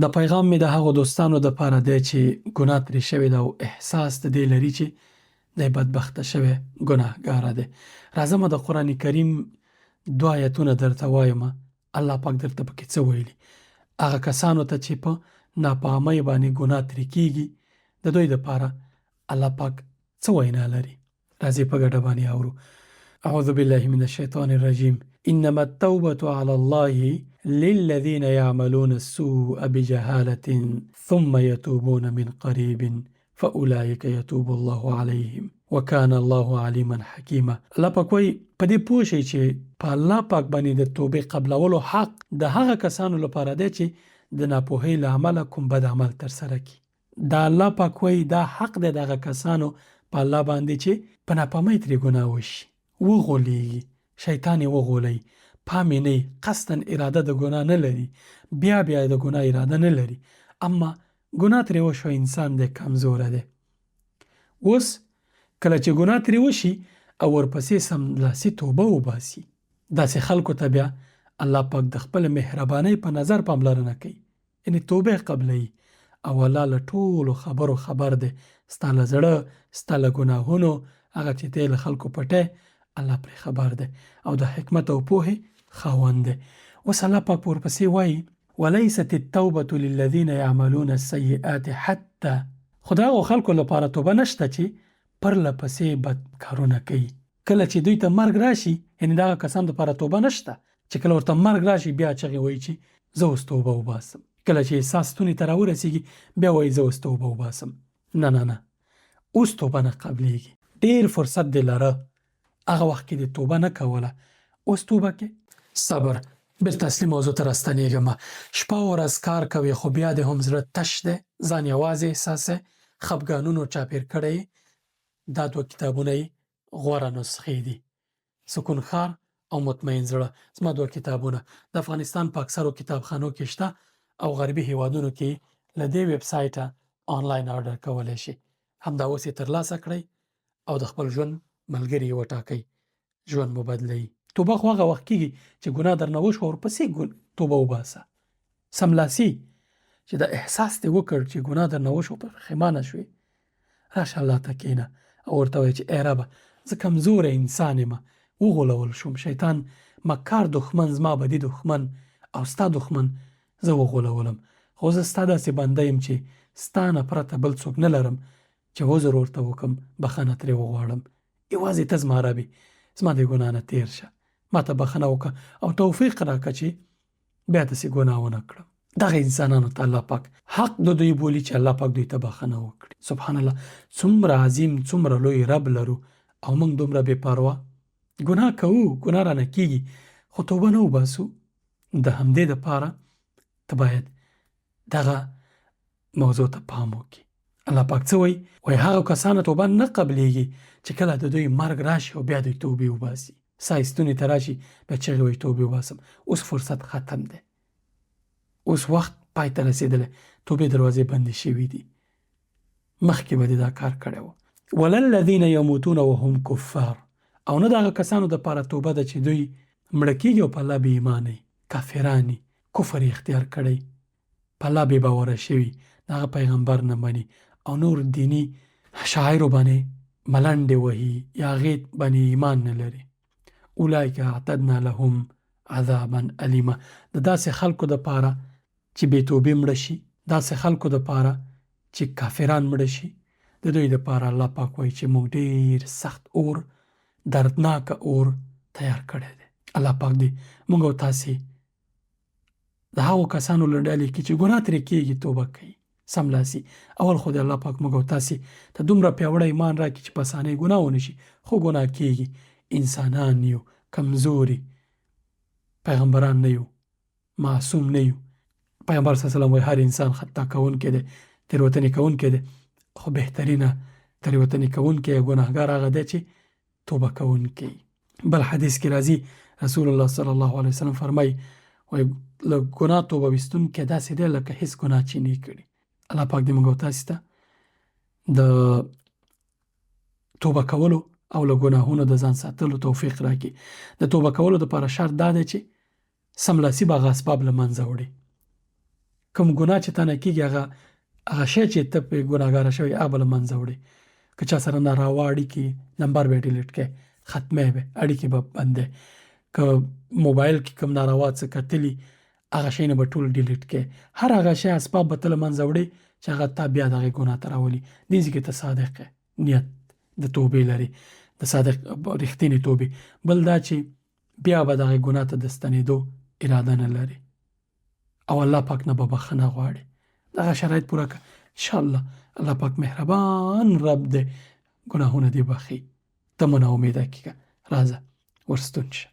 د پیغام مې د هغو دوستانو دپاره دی چې ګناه ترې شوې ده او احساس د دې لري چې دی بدبخته شوی ګناهګاره دی. راځه ما د قرآن کریم 2 آیتونه درته وایمه. الله پاک درته پکې څه ویلي. هغه کسانو ته چې په ناپامۍ باندې ګناه ترې کېږي د دوی دپاره الله پاک څه وینا لري. راځئ په ګډه باندې اورو. اعوذ بالله من الشیطان الرجیم. انما التوبة على الله للذين يعملون السوء بجهالة ثم يتوبون من قريب فأولئك يتوب الله عليهم وكان الله عليما حكيما. الله پاک وایي په دې پوه شئ چې په الله پاک باندې د توبې قبلولو حق د هغه کسانو لپاره دی چې د ناپوهۍ له امله کوم بد عمل ترسره کړي. دا الله پاک وایي دا حق دی د هغه کسانو په الله باندې چې په ناپامۍ ترې ګناه وشي، وغولیږي، شیطان یې وغولوي، پام یې نه وي، قصداً اراده د ګناه نه لري، بیا د ګناه اراده نه لري، اما ګناه ترې وشو، انسان دی کمزوره دی. اوس کله چې ګناه ترې وشي او ورپسې سملاسي توبه وباسي، داسې خلکو ته بیا الله پاک د خپل مهربانۍ په نظر پاملرنه کوي، یعنې توبه یې قبلوي او الله له ټولو خبرو خبر دی. ستا له زړه، ستا له ګناهونو، هغه چې ته یې له خلکو پټی، الله پرې خبر دی او د حکمت او پوهې خاوند دی. اوس الله پاک ورپسې وایي ولیست التوبة للذین یعملون السیئات حتی، خو د هغو خلکو لپاره توبه نشته چې پرله پسې بد کارونه کوي. کله چې دوی ته مرګ راشي، یعنې د هغه کسانو دپاره توبه نشته چې کله ورته مرګ راشي بیا چغې وایي چې زه اوس توبه وباسم. کله چې احساس ستوني ته راورسېږي بیا وایي زه اوس توبه وباسم. نه، اوس توبه نه قبلېږي. ډېر فرصت دې لره، هغه وخت کې دې توبه نه کوله، اوس توبه کې. صبر. بېرته اصلي موضوع ته راستنېږم. شپه او ورځ کار کوې خو بیا دې هم زړه تش دی، ځان یوازې احساسوې، خفګانونو چاپېر کړی یې. دا 2 کتابونه یې غوره نسخې دي، سکون ښار او مطمئن زړه. زما 2 کتابونه د افغانستان په اکثرو کتابخانو کې شته او غربي هیوادونو کې له دې ویب سایټه آنلاین آرډر کولی شي. همدا اوس یې ترلاسه کړئ او د خپل ژوند ملګري یې وټاکئ، ژوند مو بدلوي. توبه خو هغه وخت کېږي چې ګناه درنه وشوه ورپسې توبه وباسه. سملاسي چې د احساس دې وکړ چې ګناه درنه وشوه، پښیمانه شوې، راشه الله ته کښېنه او ورته وایه چې ای ربه زه کمزوری انسان یم، وغولول شوم، شیطان مکار دښمن، زما بدي دښمن او ستا دښمن زه وغولولم، خو زه ستا داسې بنده یم چې ستا نه پرته بل څوک نه لرم چې عذر ورته وکړم، بخښنه ترې وغواړم. یوازې ته زما رب یې، زما د ګناه نه تېر شه، ما ته بخښنه وکړه او توفیق راکړه چې بیا داسې ګناه ونه کړم. دغه انسانانو ته الله پاک حق د دوی بولي چې الله پاک دوی ته بخښنه وکړي. سبحان الله، څومره عظیم، څومره لوی رب لرو او موږ دومره بې پروا ګناه کوو، ګناه رانه کېږي خو توبه نه وباسو. د همدې دپاره ته باید دغه موضوع ته پام وکړي. الله پاک څه وایي؟ وایي هغو کسانو توبه نه قبلېږي چې کله د دوی مرګ راشي او بیا دوی توبې وباسي، ساه یې ستوني ته راشي بیا چغې وایي توبې وباسم. اوس فرصت ختم دی، اوس وخت پای ته رسېدلی، توبې دروازې بندې شوي دي، مخکې به دې دا کار کړی و. وللذین یموتون وهم کفار، او نه د هغه کسانو دپاره توبه ده چې دوی مړه کېږي او په الله بې ایمانه وي، کافران وي، کفر یې اختیار کړی، په الله بې باوره شوي، د هغه پیغمبر نه مني او نور دیني شاعرو باندې ملنډې وهي یا هغې باندې ایمان نه لري. اولئک اعتدنا لهم عذابا الیما. د داسې خلکو دپاره چې بې توبې مړه شي، داسې خلکو دپاره چې کافران مړه شي، د دوی دپاره الله پاک وایي چې موږ ډېر سخت اور، دردناکه اور تیار کړی دی. الله پاک دې موږ او تاسې د هغو کسانو له ډلې کې چې ګناه ترې کېږي توبه کوي سملاسي. اول خو دې الله پاک موږ او تاسې ته دومره پیاوړی ایمان راکړي چې په اسانۍ ګناه ونه شي، خو ګناه کېږي، انسانان یو، کمزوري، پیغمبران نه یو، معصوم نه یو. پیغمبر صلی الله علیه وسلم وایي هر انسان خطا کوونکی دی، تېروتنې کوونکی دی، خو بهترینه تېروتنې کوونکی یا ګناهګار هغه دی چې توبه کوونکی. بل حدیث کې راځي رسول الله صلی الله علیه وسلم فرمایي وایي له ګناه توبه ویستونکی داسې دی لکه هېڅ ګناه چې نه کړي. الله پاک دې موږ او تاسې ته د توبه کولو او له ګناهونو د ځان ساتلو توفیق راکړي. د توبه کولو دپاره شرط دا دی چې سملاسي به هغه اسباب له منځه وړي. کوم ګناه چې تا نه کېږي هغه شی چې ته پرې ګناهګاره شوې هغه به له منځه وړې. که چا سره ناروا اړیکې نمبر به یې ډیلیټ کړې، ختمې به، اړیکې به بندې. که موبایل کې کوم ناروا څه کتلي هغه شیونه به ټول ډیلیټ کړې. هر هغه شی اسباب به ته له منځه وړې چې هغه تا بیا دغې ګناه ته راولي. دې ځای کې ته صادق نیت د توبې لرې، د صادق رښتینې توبې. بل دا چې بیا به دغې ګناه ته د ستنېدو اراده نه لرې او الله پاک نه به بخښنه غواړې. دغه شرایط پوره کړه، انشاءالله الله پاک مهربان رب دی، ګناهونه دې بخښي. ته مه ناامیده کېږه، راځه ورستون شه.